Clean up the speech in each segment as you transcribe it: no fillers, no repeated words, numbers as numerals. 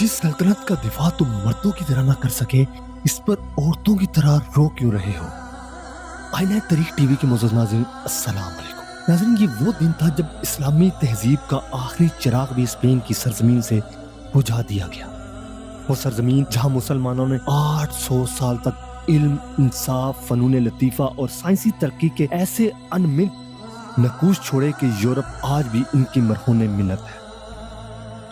जिस सल्तनत का दिफा तुम मर्दों की तरह ना कर सके, इस पर औरतों की तरह रो क्यों रहे हो? आईना तरीक टीवी के मुअज़्ज़ज़ नाज़रीन, अस्सलाम वालेकुम। नाज़रीन, ये वो दिन था जब इस्लामी तहजीब का आखिरी चिराग भी स्पेन की सरजमीन से बुझा दिया गया। वो सरजमीन जहाँ मुसलमानों ने 800 साल तक इल्म, इंसाफ, फनून लतीफ़ा और साइंसी तरक्की के ऐसे अनगिनत नकूश छोड़े कि यूरोप आज भी इनकी मरहून मिल्लत है।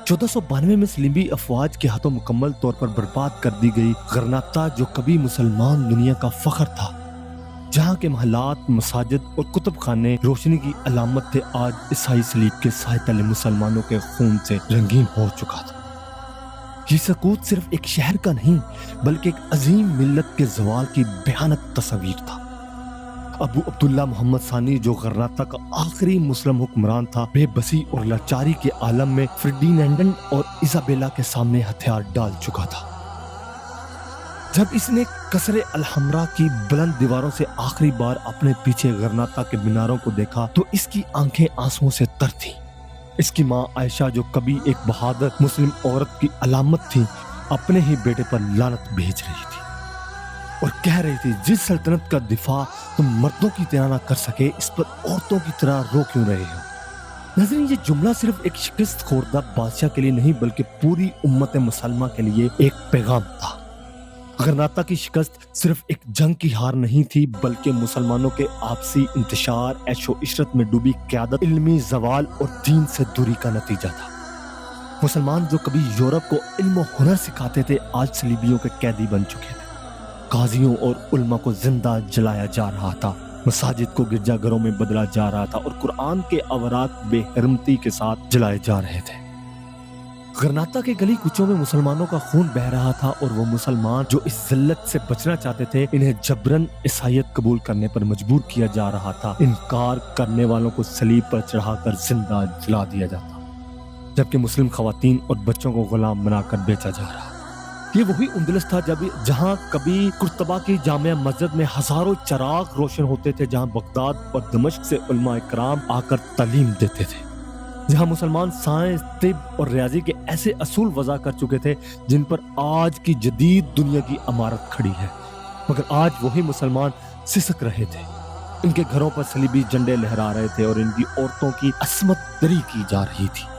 1492 में सलीबी अफवाज के हाथों मुकम्मल तौर पर बर्बाद कर दी गई गरनाता, जो कभी मुसलमान दुनिया का फख्र था, जहाँ के महलात, मसाजिद और कुतुब खाने रोशनी की अलामत थे, आज ईसाई सलीब के साए तले मुसलमानों के खून से रंगीन हो चुका था। ये सकूत सिर्फ एक शहर का नहीं, बल्कि एक अजीम मिल्लत के ज़वाल की भयानक तस्वीर था। अबू अब्दुल्ला मोहम्मद सानी, जो गरनाता का आखिरी मुस्लिम हुक्मरान था, बेबसी और लाचारी के आलम में फर्डिनेंड और इजाबेला के सामने हथियार डाल चुका था। जब इसने कसरे अलहमरा की बुलंद दीवारों से आखिरी बार अपने पीछे गरनाता के मीनारों को देखा तो इसकी आंखें आंसुओं से तर थीं। इसकी माँ आयशा, जो कभी एक बहादुर मुस्लिम औरत की अलामत थी, अपने ही बेटे पर लानत भेज रही थी और कह रही थी, जिस सल्तनत का दिफा तुम मर्दों की तरह ना कर सके, इस पर औरतों की तरह रो क्यों रहे हो? नाज़रीन, ये जुमला सिर्फ एक शिकस्त खोरदा बादशाह के लिए नहीं, बल्कि पूरी उम्मत मुसलमा के लिए एक पैगाम था। गरनाता की शिकस्त सिर्फ एक जंग की हार नहीं थी, बल्कि मुसलमानों के आपसी इंतशार, ऐशो इशरत में डूबी क़यादत, इल्मी ज़वाल और दीन से दूरी का नतीजा था। मुसलमान जो कभी यूरोप को इल्म और हुनर सिखाते थे, आज सलीबियों के कैदी बन चुके थे। काजियों और उल्मा को जिंदा जलाया जा रहा था, मसाजिद को गिरजाघरों में बदला जा रहा था और कुरान के अवराक बेहरमती के साथ जलाए जा रहे थे। गरनाता के गली कुचों में मुसलमानों का खून बह रहा था और वो मुसलमान जो इस जिल्लत से बचना चाहते थे, इन्हें जबरन ईसाईयत कबूल करने पर मजबूर किया जा रहा था। इनकार करने वालों को सलीब पर चढ़ाकर जिंदा जला दिया जाता, जबकि मुस्लिम खवातीन और बच्चों को गुलाम बनाकर बेचा जा रहा। ये वही उंदलस था जहाँ कभी कुर्तबा की जामिया मस्जिद में हजारों चराग रोशन होते थे, जहाँ बगदाद और दमिश्क से उलमा इकराम आकर तालीम देते थे, जहाँ मुसलमान साइंस, तिब और रियाजी के ऐसे असूल वज़ा कर चुके थे जिन पर आज की जदीद दुनिया की इमारत खड़ी है। मगर आज वही मुसलमान सिसक रहे थे, इनके घरों पर सलीबी झंडे लहरा रहे थे और इनकी औरतों की अस्मत दरी की जा रही थी।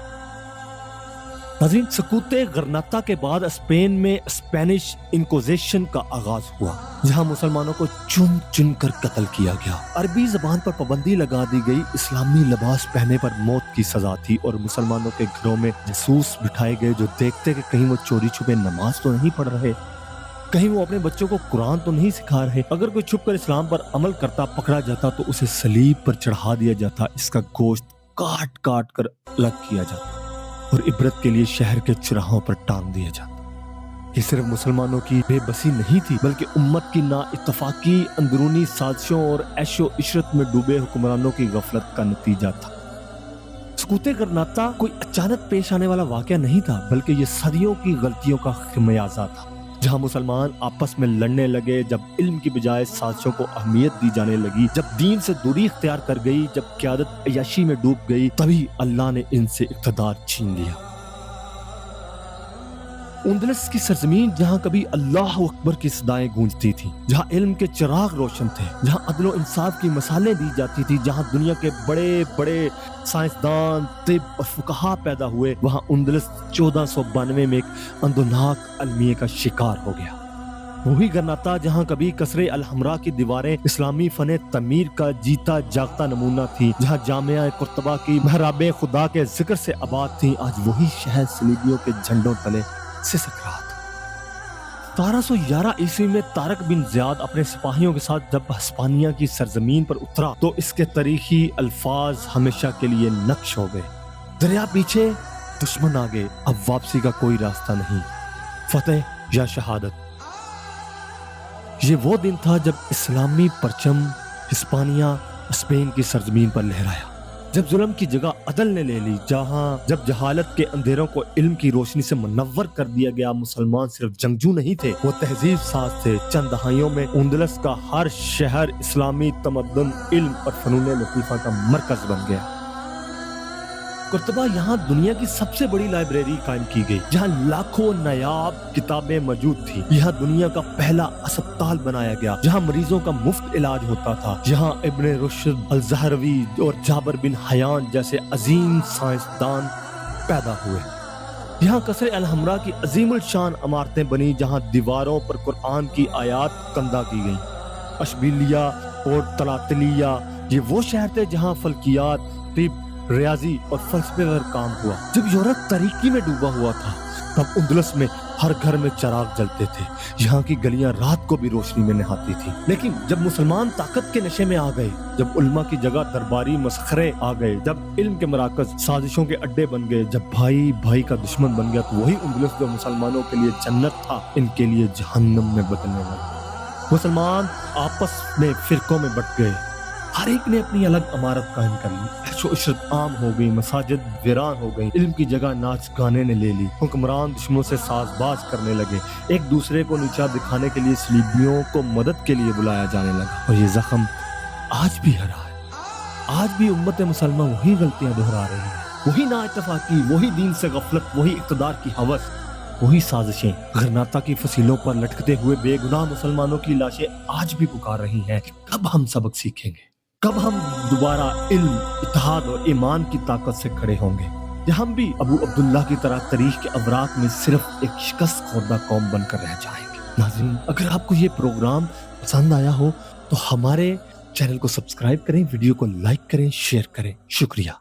नाज़रीन, सकूते गरनाता के बाद स्पेन में स्पेनिश इंक्विजिशन का आगाज हुआ, जहां मुसलमानों को चुन चुन कर कत्ल किया गया। अरबी जबान पर पाबंदी लगा दी गई, इस्लामी लिबास पहनने पर मौत की सजा थी और मुसलमानों के घरों में जासूस बिठाए गए, जो देखते कि कहीं वो चोरी छुपे नमाज तो नहीं पढ़ रहे, कहीं वो अपने बच्चों को कुरान तो नहीं सिखा रहे। अगर कोई छुप कर इस्लाम पर अमल करता पकड़ा जाता तो उसे सलीब पर चढ़ा दिया जाता, इसका गोश्त काट काट कर अलग किया जाता और इबरत के लिए शहर के चौराहों पर टांग दिया जाता। ये सिर्फ मुसलमानों की बेबसी नहीं थी, बल्कि उम्मत की नाइत्तफाकी, अंदरूनी साजिशों और ऐशो इशरत में डूबे हुक्मरानों की गफलत का नतीजा था। सकूते गरनाता कोई अचानक पेश आने वाला वाकया नहीं था, बल्कि ये सदियों की गलतियों का खमियाजा था। जहाँ मुसलमान आपस में लड़ने लगे, जब इल्म की बजाय साजिशों को अहमियत दी जाने लगी, जब दीन से दूरी इख्तियार कर गई, जब क़यादत अय्याशी में डूब गई, तभी अल्लाह ने इनसे इक़्तिदार छीन लिया। उंदलस की सरजमीन, जहाँ कभी अल्लाह अकबर की सदाएं गूंजती थी, जहाँ इल्म के चिराग रोशन थे, जहाँ अदल और इंसाफ की मिसालें दी जाती थी, जहाँ दुनिया के बड़े बड़े साइंसदान, तिब और फुकहा पैदा हुए, वहाँ उंदलस 1492 में एक अंदोनाक अलमिये का शिकार हो गया। वही गरनाता जहाँ कभी कसरे अलहमरा की दीवारें इस्लामी फने तमीर का जीता जागता नमूना थी, जहाँ जामिया कुर्तबा की महराबे खुदा के जिक्र से आबाद थी, आज वही शहर सलीबियों के झंडों तले सिसक रहा था। 1211 ईस्वी में तारक बिन ज़ियाद अपने सिपाहियों के साथ जब हिस्पानिया की सरजमीन पर उतरा तो इसके तारीखी अल्फाज हमेशा के लिए नक्श हो गए। दरिया पीछे, दुश्मन आगे, अब वापसी का कोई रास्ता नहीं, फतेह या शहादत। ये वो दिन था जब इस्लामी परचम हिस्पानिया, स्पेन की सरजमीन पर लहराया, जब जुल्म की जगह अदल ने ले ली, जब जहालत के अंधेरों को इल्म की रोशनी से मुनव्वर कर दिया गया। मुसलमान सिर्फ जंगजू नहीं थे, वो तहजीब साज थे। चंद दहाइयों में उंदलस का हर शहर इस्लामी तमद्दुन, इल्म और फनून लतीफ़ा का मरकज बन गया। कुर्तबा यहाँ दुनिया की सबसे बड़ी लाइब्रेरी कायम की गई, जहाँ लाखों नायाब किताबें मौजूद थी। यहाँ दुनिया का पहला अस्पताल बनाया गया, जहाँ मरीजों का मुफ्त इलाज होता था, जहाँ इब्ने रुश्द, अल-ज़हरवी और जाबिर बिन हयान जैसे अजीम साइंसदान पैदा हुए। यहाँ कसर अल-हमरा की अजीमुल शान इमारतें बनी, जहाँ दीवारों पर कुरान की आयात कंदा की गई। अशबिलिया और तलातलिया ये वो शहर थे जहाँ फल्कियात, तिब, रियाजी और फलसफे पर काम हुआ। जब यूरोप तारीकी में डूबा हुआ था, तब उंदलस में हर घर में चिराग जलते थे। यहाँ की गलियां रात को भी रोशनी में नहाती थी। लेकिन जब मुसलमान ताकत के नशे में आ गए, जब उल्मा की जगह दरबारी मसखरे आ गए, जब इल्म के मराकज साजिशों के अड्डे बन गए, जब भाई भाई का दुश्मन बन गया, तो वही उंदलस जो मुसलमानों के लिए जन्नत था, इनके लिए जहन्नम में बदलने लगा। मुसलमान आपस में फिरकों में बट गए, हर एक ने अपनी अलग इमारत कायम कर ली। ऐशो इशरत आम हो गई, मसाजिद वीरान हो गई, इल्म की जगह नाच गाने ने ले ली। हुक्मरान दुश्मनों से साजबाज करने लगे, एक दूसरे को नीचा दिखाने के लिए सलीबियों को मदद के लिए बुलाया जाने लगा। और ये जख्म आज भी हरा है। आज भी उम्मत मुसलमा वही गलतियां दोहरा रही है, वही नाइतफाकी, वही दीन से गफलत, वही इक़्तिदार की हवस, वही साजिशें। गरनाता की फसीलों पर लटकते हुए बेगुनाह मुसलमानों की लाशें आज भी पुकार रही हैं। कब हम सबक सीखेंगे? कब हम दोबारा इल्म, इत्तेहाद और ईमान की ताकत से खड़े होंगे? या हम भी अबू अब्दुल्ला की तरह तारीख के अवराक में सिर्फ एक शिकस्त खोदा कौम बनकर रह जाएंगे? नाज़रीन, अगर आपको ये प्रोग्राम पसंद आया हो तो हमारे चैनल को सब्सक्राइब करें, वीडियो को लाइक करें, शेयर करें। शुक्रिया।